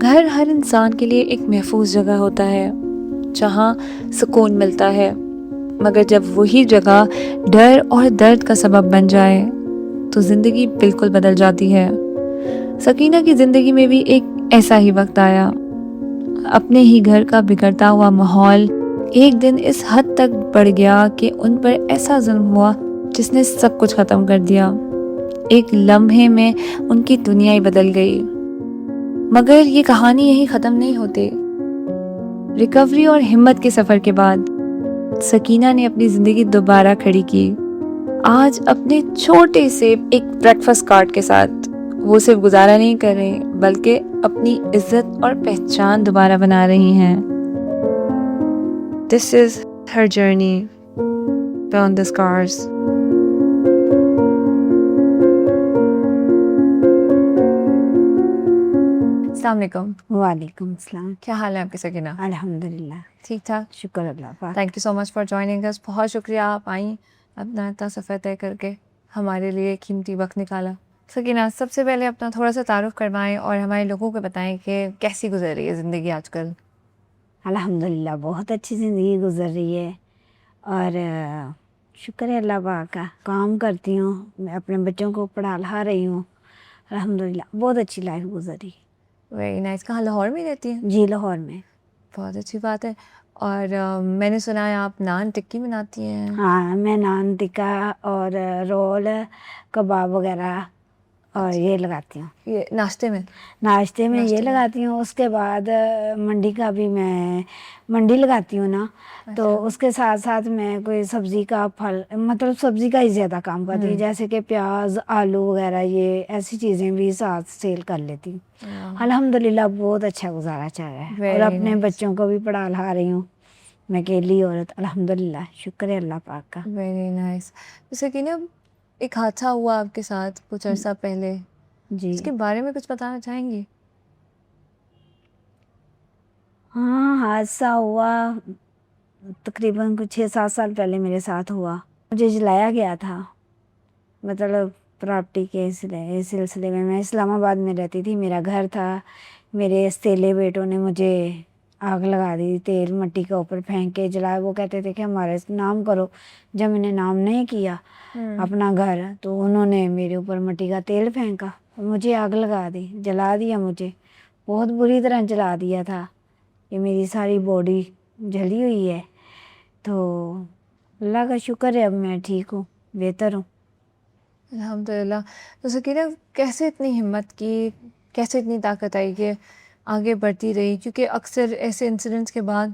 گھر ہر انسان کے لیے ایک محفوظ جگہ ہوتا ہے جہاں سکون ملتا ہے، مگر جب وہی جگہ ڈر اور درد کا سبب بن جائے تو زندگی بالکل بدل جاتی ہے۔ سکینہ کی زندگی میں بھی ایک ایسا ہی وقت آیا۔ اپنے ہی گھر کا بگڑتا ہوا ماحول ایک دن اس حد تک بڑھ گیا کہ ان پر ایسا ظلم ہوا جس نے سب کچھ ختم کر دیا۔ ایک لمحے میں ان کی دنیا ہی بدل گئی۔ مگر یہ کہانی یہی ختم نہیں ہوتی۔ ریکوری اور ہمت کے سفر کے بعد سکینہ نے اپنی زندگی دوبارہ کھڑی کی۔ آج اپنے چھوٹے سے ایک بریکفاسٹ کارٹ کے ساتھ وہ صرف گزارا نہیں کر رہے بلکہ اپنی عزت اور پہچان دوبارہ بنا رہی ہیں۔ This is her journey beyond the scars. السلام علیکم۔ وعلیکم السلام۔ کیا حال ہے آپ کی سکینہ؟ الحمدللہ ٹھیک ٹھاک، شکر اللہ پاک۔ Thank you so much for joining اس۔ بہت شکریہ آپ آئیں، اپنا اتنا سفر طے کر کے ہمارے لیے قیمتی وقت نکالا۔ سکینہ، سب سے پہلے اپنا تھوڑا سا تعارف کروائیں اور ہمارے لوگوں کو بتائیں کہ کیسی گزر رہی ہے زندگی آج کل۔ الحمدللہ بہت اچھی زندگی گزر رہی ہے اور شکر ہے اللہ پاک کا۔ کام کرتی ہوں، میں اپنے بچوں کو پڑھا لکھا رہی ہوں، الحمدللہ بہت اچھی لائف گزر رہی ہے۔ Very nice. کہاں، لاہور میں رہتی ہیں؟ جی لاہور میں۔ بہت اچھی بات ہے۔ اور میں نے سنا ہے آپ نان ٹکی بناتی ہیں۔ ہاں، میں نان ٹکا اور رول کباب وغیرہ اور یہ لگاتی ہوں۔ یہ ناشتے میں؟ ناشتے میں یہ لگاتی ہوں، اس کے بعد منڈی کا بھی میں منڈی لگاتی ہوں نا، تو اس کے ساتھ ساتھ میں کوئی سبزی کا پھل، مطلب سبزی کا ہی زیادہ کام کرتی ہوں، جیسے کہ پیاز آلو وغیرہ، یہ ایسی چیزیں بھی ساتھ سیل کر لیتی ہوں۔ الحمدللہ بہت اچھا گزارا چل رہا ہے اور اپنے بچوں کو بھی پڑھا لکھا رہی ہوں۔ میں اکیلی عورت، الحمدللہ شکر ہے اللہ پاک کا۔ Very nice. جیسے کہ نا ایک حادثہ ہوا آپ کے ساتھ کچھ عرصہ پہلے، جی اس کے بارے میں کچھ بتانا چاہیں گی؟ ہاں، حادثہ ہوا تقریباً کچھ 6-7 سال پہلے میرے ساتھ ہوا۔ مجھے جلایا گیا تھا، مطلب پراپرٹی کے سلسلے میں۔ میں اسلام آباد میں رہتی تھی، میرا گھر تھا، میرے استیلے بیٹوں نے مجھے آگ لگا دی، تیل مٹی کے اوپر پھینک کے جلایا۔ وہ کہتے تھے کہ ہمارے نام کرو، جب میں نے نام نہیں کیا اپنا گھر تو انہوں نے میرے اوپر مٹی کا تیل پھینکا، مجھے آگ لگا دی، جلا دیا مجھے، بہت بری طرح جلا دیا تھا۔ یہ میری ساری باڈی جلی ہوئی ہے، تو اللہ کا شکر ہے اب میں ٹھیک ہوں، بہتر ہوں۔ الحمدللہ۔ تو سکینہ، کیسے اتنی ہمت کی، کیسے اتنی طاقت آئی کہ آگے بڑھتی رہی؟ کیونکہ اکثر ایسے انسیڈنٹس کے بعد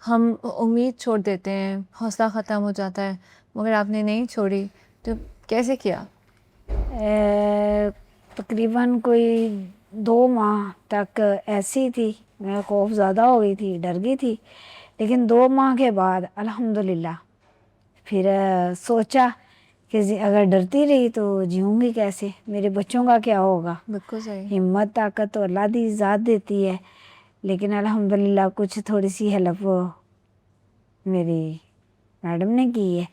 ہم امید چھوڑ دیتے ہیں، حوصلہ ختم ہو جاتا ہے، مگر آپ نے نہیں چھوڑی، تو کیسے کیا؟ تقریباً کوئی 2 ماہ تک ایسی تھی، میں خوف زیادہ ہو گئی تھی، ڈر گئی تھی، لیکن 2 ماہ کے بعد الحمدللہ پھر سوچا کہ اگر ڈرتی رہی تو جیوں گی کیسے، میرے بچوں کا کیا ہوگا۔ بالکل صحیح۔ ہمت طاقت تو اللہ دی ذات دیتی ہے، لیکن الحمدللہ کچھ تھوڑی سی ہیلپ میری میڈم نے کی ہے،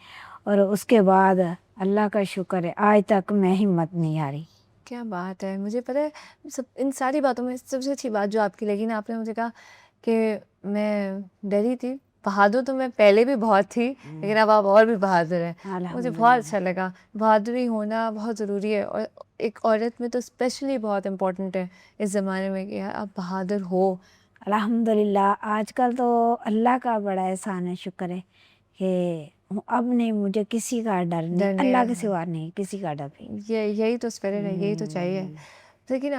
اور اس کے بعد اللہ کا شکر ہے آج تک میں ہمت نہیں ہاری۔ کیا بات ہے! مجھے پتہ ہے ان ساری باتوں میں سب سے اچھی بات جو آپ کی لگی نا، آپ نے مجھے کہا کہ میں ڈری تھی۔ بہادر تو میں پہلے بھی بہت تھی، لیکن اب آپ اور بھی بہادر ہیں، مجھے بہت اچھا لگا۔ بہادری ہونا بہت ضروری ہے، اور ایک عورت میں تو اسپیشلی بہت امپورٹنٹ ہے اس زمانے میں کہ آپ بہادر ہو۔ الحمدللہ آج کل تو اللہ کا بڑا احسان ہے، شکر ہے کہ اب نہیں، مجھے کسی کا ڈر نہیں، اللہ کے سوا نہیں، کسی کا ڈر نہیں۔ یہی تو اسپرٹ ہے، یہی تو چاہیے۔ لیکن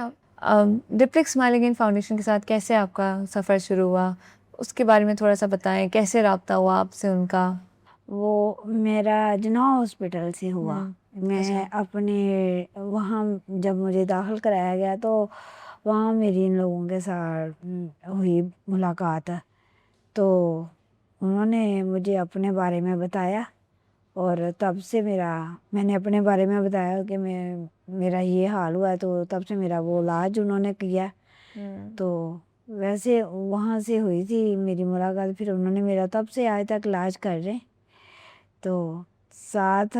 ڈپلکس اسمائلنگ ان فاؤنڈیشن کے ساتھ کیسے آپ کا سفر شروع ہوا، اس کے بارے میں تھوڑا سا بتائیں، کیسے رابطہ ہوا آپ سے ان کا؟ وہ میرا جناح ہاسپٹل سے ہوا۔ میں اپنے وہاں جب مجھے داخل کرایا گیا تو وہاں میری ان لوگوں کے ساتھ ہوئی ملاقات، تو انہوں نے مجھے اپنے بارے میں بتایا، اور تب سے میں نے اپنے بارے میں بتایا کہ میرا یہ حال ہوا ہے، تو تب سے میرا وہ علاج انہوں نے کیا۔ تو ویسے وہاں سے ہوئی تھی میری ملاقات، پھر انہوں نے میرا تب سے آج تک علاج کر رہے، تو ساتھ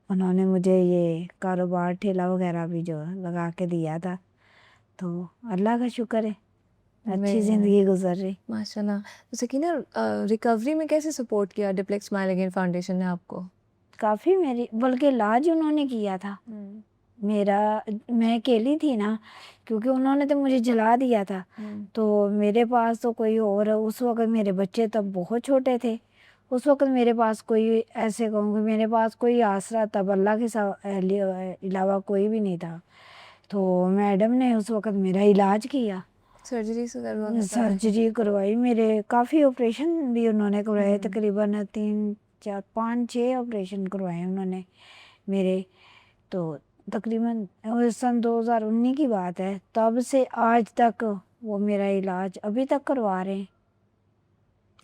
انہوں نے مجھے یہ کاروبار ٹھیلا وغیرہ بھی جو لگا کے دیا تھا، تو اللہ کا شکر ہے اچھی زندگی گزر رہی. ماشاء اللہ. تو سکینہ ریکوری میں کیسے سپورٹ کیا ڈپلیکس اسمائل اگین فاؤنڈیشن نے آپ کو؟ کافی میری بلکہ علاج انہوں نے کیا تھا میرا. میں اکیلی تھی نا, کیونکہ انہوں نے تو مجھے جلا دیا تھا, تو میرے پاس تو کوئی اور, اس وقت میرے بچے تب بہت چھوٹے تھے, اس وقت میرے پاس کوئی, ایسے کہوں کہ میرے پاس کوئی آسرا تب اللہ کے علاوہ کوئی بھی نہیں تھا. تو میڈم نے اس وقت میرا علاج کیا, سرجری کروائی, میرے کافی آپریشن بھی انہوں نے کروائے, تقریباً 3 4 5 6 آپریشن کروائے انہوں نے میرے. تو تقریباً سن 2019 کی بات ہے, تب سے آج تک وہ میرا علاج ابھی تک کروا رہے ہیں,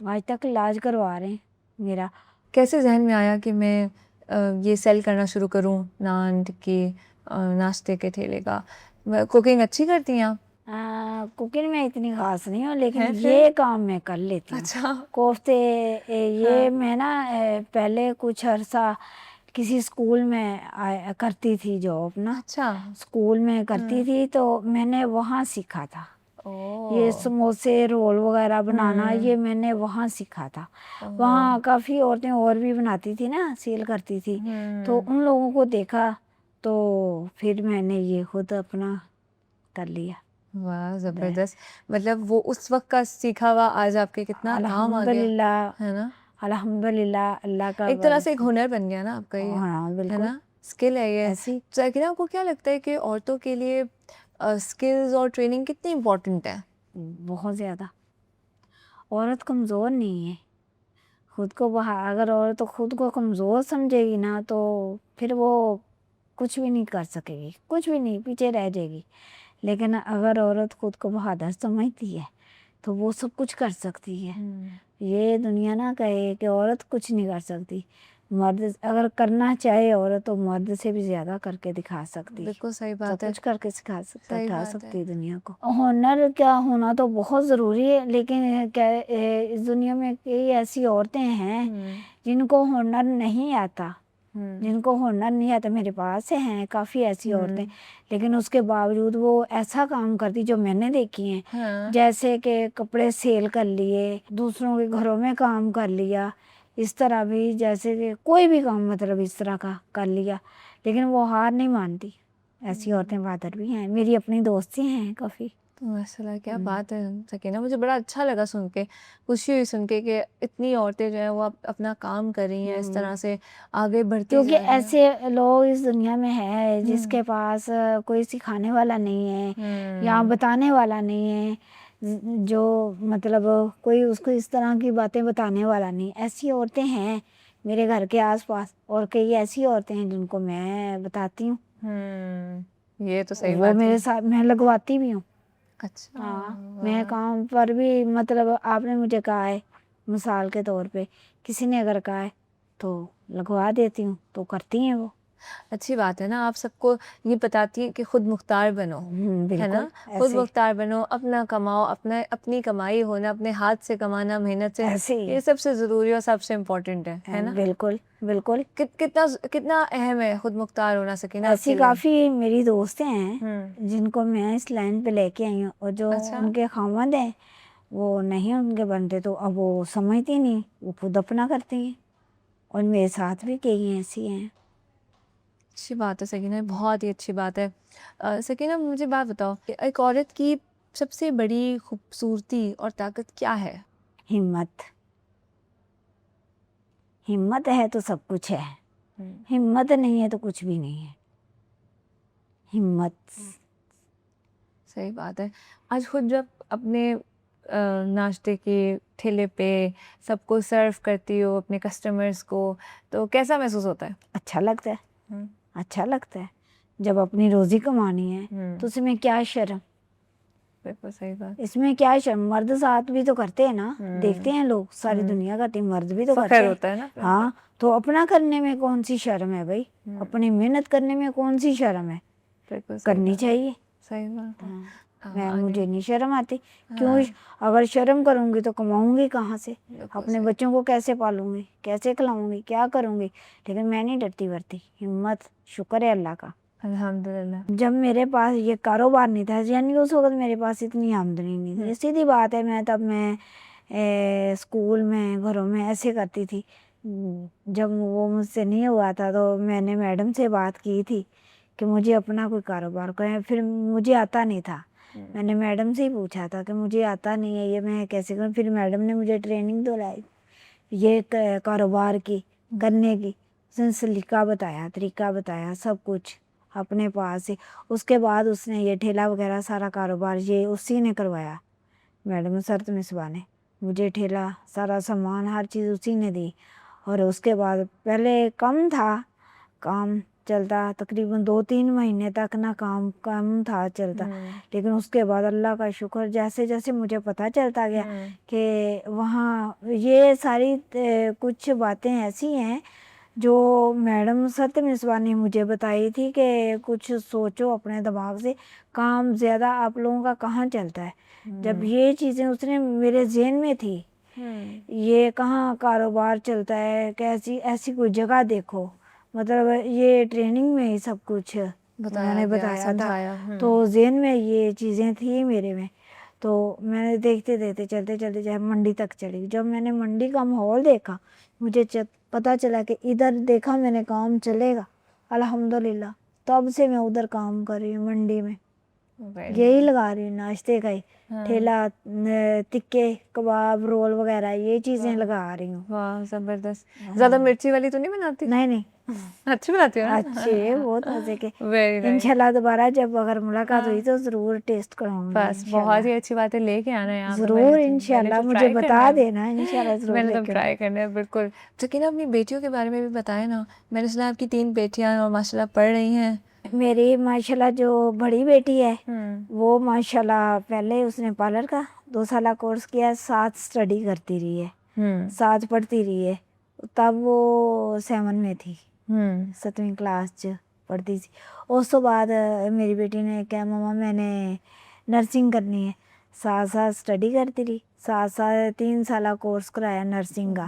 آج تک علاج کروا رہے ہیں میرا. کیسے ذہن میں آیا کہ میں یہ سیل کرنا شروع کروں نان ٹکی ناشتے کے ٹھیلے کا؟ کوکنگ اچھی کرتی ہیں آپ؟ کوکنگ میں اتنی خاص نہیں ہوں, لیکن یہ کام میں کر لیتی ہوں. اچھا. کوفتے یہ میں نا پہلے کچھ عرصہ کسی اسکول میں کرتی تھی جاب نا. اچھا. اسکول میں کرتی تھی تو میں نے وہاں سیکھا تھا. یہ سموسے رول وغیرہ بنانا یہ میں نے وہاں سیکھا تھا. وہاں کافی عورتیں اور بھی بناتی تھی نا, سیل کرتی تھی, تو ان لوگوں کو دیکھا تو پھر میں نے یہ خود اپنا کر لیا. واہ زبردست. مطلب وہ اس وقت کا سیکھا ہوا آج آپ کے کتنا کام آ گیا ہے نا. الحمد للہ اللہ کا ایک طرح سے ایک ہنر بن گیا نا آپ کا, یہ ہاں ہے بالکل نا, اسکل ہے یہ. ایسی. سکینہ آپ کو کیا لگتا ہے کہ عورتوں کے لیے اسکلز اور ٹریننگ کتنی امپورٹنٹ ہے؟ بہت زیادہ. عورت کمزور نہیں ہے, خود کو اگر عورت خود کو کمزور سمجھے گی نا تو پھر وہ کچھ بھی نہیں کر سکے گی, کچھ بھی نہیں, پیچھے رہ جائے گی. لیکن اگر عورت خود کو بہادر سمجھتی ہے تو وہ سب کچھ کر سکتی ہے. یہ دنیا نہ کہے کہ عورت کچھ نہیں کر سکتی, مرد اگر کرنا چاہے عورت تو مرد سے بھی زیادہ کر کے دکھا سکتی ہے. بالکل صحیح بات سب ہے. کچھ کر کے دکھا سکتی ہے دنیا کو. ہنر کیا ہونا تو بہت ضروری ہے, لیکن اس دنیا میں کئی ایسی عورتیں ہیں جن کو ہنر نہیں آتا, جن کو ہنر نہیں آتا. میرے پاس ہیں کافی ایسی عورتیں, لیکن اس کے باوجود وہ ایسا کام کرتی جو میں نے دیکھی ہیں, جیسے کہ کپڑے سیل کر لیے, دوسروں کے گھروں میں کام کر لیا, اس طرح بھی جیسے کہ کوئی بھی کام مطلب اس طرح کا کر لیا, لیکن وہ ہار نہیں مانتی. ایسی عورتیں بہادر بھی ہیں, میری اپنی دوستی ہیں کافی. ماشاء اللہ کیا بات ہے سکینہ, مجھے بڑا اچھا لگا سن کے, خوشی ہوئی سن کے کہ اتنی عورتیں جو ہیں وہ اپنا کام کر رہی ہیں, اس طرح سے آگے بڑھتی جا رہی ہیں. کیونکہ ایسے لوگ اس دنیا میں ہے جس کے پاس کوئی سکھانے والا نہیں ہے یا بتانے والا نہیں ہے, جو مطلب کوئی اس کو اس طرح کی باتیں بتانے والا نہیں. ایسی عورتیں ہیں میرے گھر کے آس پاس, اور کئی ایسی عورتیں ہیں جن کو میں بتاتی ہوں. یہ تو صحیح وہ بات ہے. میرے ساتھ میں لگواتی بھی ہوں. اچھا. ہاں میں کام پر بھی مطلب آپ نے مجھے کہا ہے مثال کے طور پہ, کسی نے اگر کہا ہے تو لگوا دیتی ہوں, تو کرتی ہیں وہ. اچھی بات ہے نا, آپ سب کو یہ بتاتی ہیں کہ خود مختار بنو, ہے نا, خود مختار بنو, اپنا کماؤ, اپنی کمائی ہونا, اپنے ہاتھ سے کمانا, محنت سے, یہ سب سے ضروری اور سب سے امپورٹنٹ ہے نا. بالکل بالکل. کتنا اہم ہے خود مختار ہونا سکینہ. ایسی کافی میری دوستیں ہیں جن کو میں اس لائن پہ لے کے آئی ہوں, اور جو ان کے خاوند ہیں وہ نہیں ان کے بنتے, تو اب وہ سمجھتی نہیں, وہ خود اپنا کرتی ہیں, اور میرے ساتھ بھی کئی ایسی ہیں. اچھی بات ہے سکینہ, بہت ہی اچھی بات ہے. سکینہ مجھے بات بتاؤ کہ ایک عورت کی سب سے بڑی خوبصورتی اور طاقت کیا ہے؟ ہمت. ہمت ہے تو سب کچھ ہے, ہمت نہیں ہے تو کچھ بھی نہیں ہے. ہمت. صحیح بات ہے. آج خود جب اپنے ناشتے کے ٹھیلے پہ سب کو سرو کرتی ہو, اپنے کسٹمرز کو, تو کیسا محسوس ہوتا ہے؟ اچھا لگتا ہے, اچھا لگتا ہے. جب اپنی روزی کمانی ہے تو اس میں کیا شرم. بالکل صحیح بات. اس میں کیا شرم, مرد ساتھ بھی تو کرتے ہیں نا, دیکھتے ہیں لوگ, ساری دنیا کرتی, مرد بھی تو کرتے فخر ہیں. ہوتا ہے نا. ہاں, تو اپنا کرنے میں کون سی شرم ہے بھائی, اپنی محنت کرنے میں کون سی شرم ہے, کرنی چاہیے. صحیح بات ہے. مجھے نہیں شرم آتی, کیوں, اگر شرم کروں گی تو کماؤں گی کہاں سے, اپنے بچوں کو کیسے پالوں گی, کیسے کھلاؤں گی, کیا کروں گی. لیکن میں نہیں ڈرتی ورتی, ہمت, شکر ہے اللہ کا. الحمدللہ. جب میرے پاس یہ کاروبار نہیں تھا، یعنی اس وقت میرے پاس اتنی آمدنی نہیں تھی. سیدھی بات ہے، میں اسکول میں گھروں میں ایسے کرتی تھی. جب وہ مجھ سے نہیں ہوا تھا تو میں نے میڈم سے بات کی تھی کہ مجھے اپنا کوئی کاروبار کریں. پھر مجھے آتا نہیں تھا، میں نے میڈم سے ہی پوچھا تھا کہ مجھے آتا نہیں ہے، یہ میں کیسے کروں. پھر میڈم نے مجھے ٹریننگ دلائی یہ کاروبار کی کرنے کی. اس نے سلیقہ بتایا، طریقہ بتایا، سب کچھ اپنے پاس ہی. اس کے بعد اس نے یہ ٹھیلا وغیرہ سارا کاروبار یہ اسی نے کروایا. میڈم سرت مصباح نے مجھے ٹھیلا سارا سامان ہر چیز اسی نے دی. اور اس کے بعد پہلے کم تھا کام چلتا، تقریباً 2-3 مہینے تک نہ کام کم تھا چلتا. لیکن اس کے بعد اللہ کا شکر، جیسے جیسے مجھے پتہ چلتا گیا کہ وہاں یہ ساری کچھ باتیں ایسی ہیں جو میڈم سرت مصباح نے مجھے بتائی تھی کہ کچھ سوچو اپنے دماغ سے، کام زیادہ آپ لوگوں کا کہاں چلتا ہے. جب یہ چیزیں اس نے میرے ذہن میں تھی، یہ کہاں کاروبار چلتا ہے، کیسی ایسی کوئی جگہ دیکھو. مطلب یہ ٹریننگ میں ہی سب کچھ انہوں نے بتایا تھا. تو ذہن میں یہ چیزیں تھیں میرے میں. تو میں نے دیکھتے دیکھتے چلتے چلتے جب منڈی تک چلی، جب میں نے منڈی کا ماحول دیکھا مجھے پتہ چلا کہ ادھر دیکھا میں نے کام چلے گا الحمدللہ. تب سے میں ادھر کام کر رہی ہوں منڈی میں، یہی لگا رہی ہوں ناشتے کا ہی ٹھیلا، تکے کباب رول وغیرہ یہ چیزیں لگا رہی ہوں. واہ زبردست. زیادہ مرچی والی تو نہیں بناتی؟ نہیں اچھی بناتی ہو نا؟ اچھے بہت مزے کے. Very nice. انشاءاللہ دوبارہ جب اگر ملاقات ہوئی تو ضرور ٹیسٹ کروں گی. بس بہت ہی اچھی بات ہے، لے کے آنا ہے یہاں پہ. ضرور انشاءاللہ مجھے بتا دینا، انشاءاللہ ضرور میں نے لے تو کے ٹرائی کرنا ہے بالکل. سکینہ اپنی بیٹیوں کے بارے میں بھی بتائیں نا. میں نے سنا آپ کی 3 بیٹیاں اور ماشاء اللہ پڑھ رہی ہیں. میری ماشاءاللہ جو بڑی بیٹی ہے وہ ماشاءاللہ پہلے اس نے پارلر کا 2 سالہ کورس کیا، ساتھ اسٹڈی کرتی رہی ہے، ساتھ پڑھتی رہی ہے. تب وہ 7 میں تھی، 7ویں کلاس پڑھتی تھی. اس تو بعد میری بیٹی نے کہا مما میں نے نرسنگ کرنی ہے، ساتھ ساتھ اسٹڈی کرتی رہی، ساتھ ساتھ 3 سالہ کورس کرایا نرسنگ کا.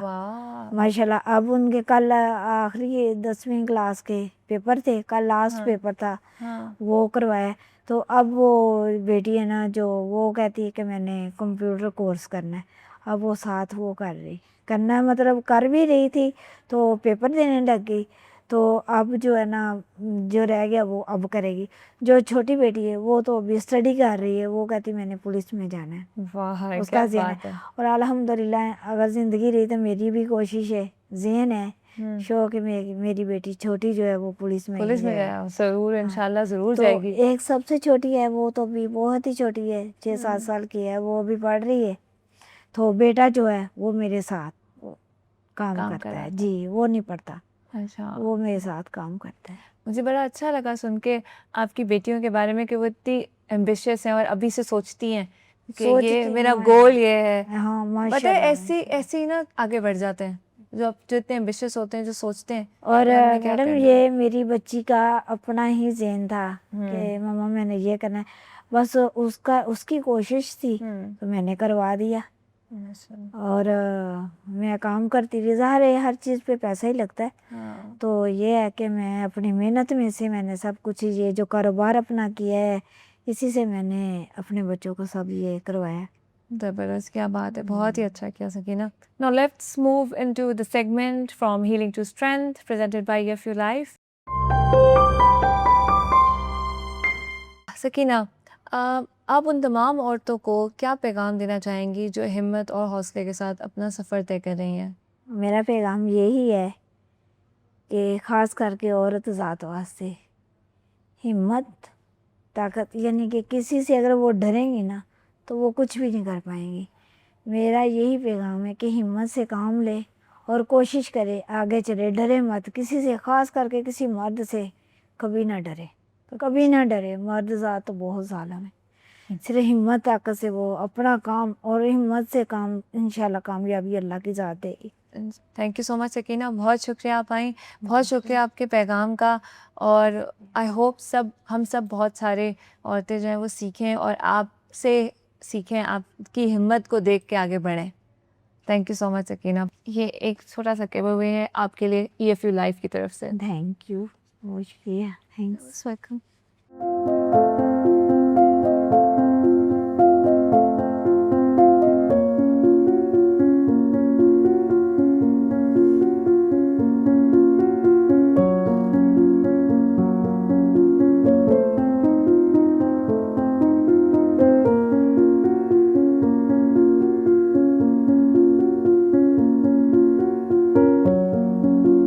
ماشاءاللہ اب ان کے کل آخری 10ویں کلاس کے پیپر تھے، کل لاسٹ پیپر تھا، وہ کروایا. تو اب وہ بیٹی ہے نا جو وہ کہتی ہے کہ میں نے کمپیوٹر کورس کرنا ہے. اب وہ ساتھ وہ کرنا مطلب کر بھی رہی تھی تو پیپر دینے لگ گئی. تو اب جو ہے نا جو رہ گیا وہ اب کرے گی. جو چھوٹی بیٹی ہے وہ تو ابھی اسٹڈی کر رہی ہے، وہ کہتی میں نے پولیس میں جانا ہے. واہ اس کا ذہن ہے. اور الحمدللہ اگر زندگی رہی تو میری بھی کوشش ہے، ذہن ہے، شوق ہے میری بیٹی چھوٹی جو ہے وہ پولیس میں جائے. ضرور انشاءاللہ ضرور جائے گی. ایک سب سے چھوٹی ہے وہ تو بھی بہت ہی چھوٹی ہے، 6-7 سال کی ہے، وہ ابھی پڑھ رہی ہے. تو بیٹا جو ہے وہ میرے ساتھ کام کرتا ہے. جی وہ نہیں پڑھتا، وہ میرے ساتھ کام کرتا ہے. مجھے بڑا اچھا لگا سن کے آپ کی بیٹیوں کے بارے میں کہ وہ اتنی ایمبیشیس ہیں اور ابھی سے سوچتی ہیں کہ یہ میرا گول یہ ہے. پتہ ہے ایسے ہی نا آگے بڑھ جاتے ہیں جو اتنے ایمبیشیس ہوتے ہیں، جو سوچتے ہیں. اور میڈم یہ میری بچی کا اپنا ہی ذہن تھا کہ مما میں نے یہ کرنا ہے، بس اس کی کوشش تھی تو میں نے کروا دیا. اور میں کام کرتی رہی. ظاہر ہے ہر چیز پہ پیسہ ہی لگتا ہے. تو یہ ہے کہ میں اپنی محنت میں سے میں نے سب کچھ یہ جو کاروبار اپنا کیا ہے اسی سے میں نے اپنے بچوں کو سب یہ کروایا. زبردست، کیا بات ہے، بہت ہی اچھا کیا Sakina. Now let's move into the segment From Healing to Strength presented by EFU Life. Sakina, آپ ان تمام عورتوں کو کیا پیغام دینا چاہیں گی جو ہمت اور حوصلے کے ساتھ اپنا سفر طے کر رہی ہیں؟ میرا پیغام یہی ہے کہ خاص کر کے عورت ذات واسطے ہمت، طاقت، یعنی کہ کسی سے اگر وہ ڈریں گی نا تو وہ کچھ بھی نہیں کر پائیں گی. میرا یہی پیغام ہے کہ ہمت سے کام لے اور کوشش کرے، آگے چلے، ڈرے مت کسی سے، خاص کر کے کسی مرد سے کبھی نہ ڈرے، کبھی نہ ڈرے. مرد ذات تو بہت ظالم ہے. صرف ہمت طاقت سے وہ اپنا کام اور ہمت سے کام، انشاءاللہ کامیابی اللہ کی ذات دے گی. تھینک یو سو مچ سکینہ، بہت شکریہ آپ آئیں، بہت شکریہ آپ کے پیغام کا. اور آئی ہوپ ہم سب بہت سارے عورتیں جو ہیں وہ سیکھیں اور آپ سے سیکھیں، آپ کی ہمت کو دیکھ کے آگے بڑھیں. تھینک یو سو مچ سکینہ. یہ ایک چھوٹا سا گیو اوے ہے آپ کے لیے EFU لائف کی طرف سے. Thank you. بہت شکریہ، تھینکس. ویلکم.